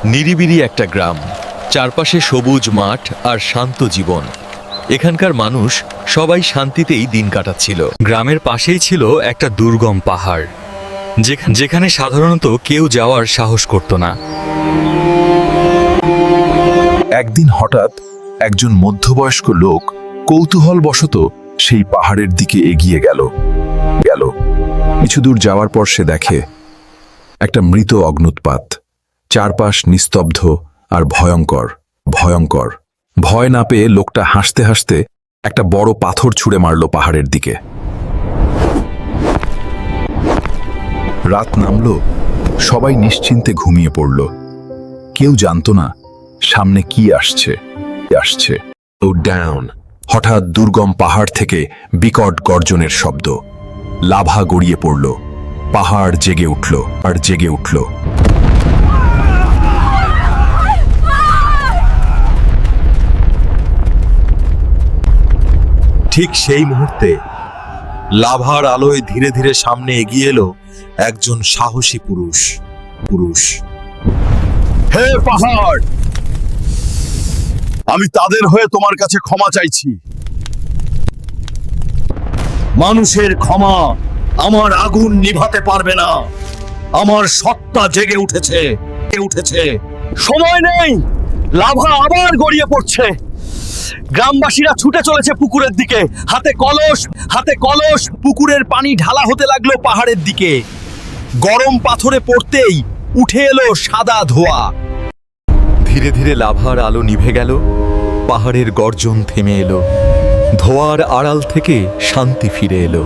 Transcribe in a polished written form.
নিরিবিলি একটা গ্রাম, চারপাশে সবুজ মাঠ আর শান্ত জীবন। এখানকার মানুষ সবাই শান্তিতেই দিন কাটাচ্ছিল। গ্রামের পাশেই ছিল একটা দুর্গম পাহাড়, যেখানে সাধারণত কেউ যাওয়ার সাহস করত না। একদিন হঠাৎ একজন মধ্যবয়স্ক লোক কৌতূহলবশত সেই পাহাড়ের দিকে এগিয়ে গেল। কিছু দূর যাওয়ার পর সে দেখে একটা মৃত অগ্নুৎপাত, চারপাশ নিস্তব্ধ আর ভয়ঙ্কর। ভয় না পেয়ে লোকটা হাসতে হাসতে একটা বড় পাথর ছুঁড়ে মারল পাহাড়ের দিকে। রাত নামল, সবাই নিশ্চিন্তে ঘুমিয়ে পড়ল। কেউ জানতো না সামনে কি আসছে। ও ডাউন! হঠাৎ দুর্গম পাহাড় থেকে বিকট গর্জনের শব্দ, লাভা গড়িয়ে পড়ল, পাহাড় জেগে উঠল। ঠিক সেই মুহূর্তে লাভার আলোয় ধীরে ধীরে সামনে এগিয়ে এলো একজন সাহসী পুরুষ। হে পাহাড়, আমি তাদের হয়ে তোমার কাছে ক্ষমা চাইছি। মানুষের ক্ষমা আমার আগুন নিভাতে পারবে না। আমার সত্তা জেগে উঠেছে। সময় নেই, লাভা আবার গড়িয়ে পড়ছে। গ্রামবাসীরা ছুটে চলেছে পুকুরের দিকে, হাতে কলস। পুকুরের পানি ঢালা হতে লাগলো পাহাড়ের দিকে। গরম পাথরে পড়তেই উঠে এলো সাদা ধোঁয়া। ধীরে ধীরে লাভার আলো নিভে গেল, পাহাড়ের গর্জন থেমে এলো, ধোঁয়ার আড়াল থেকে শান্তি ফিরে এলো।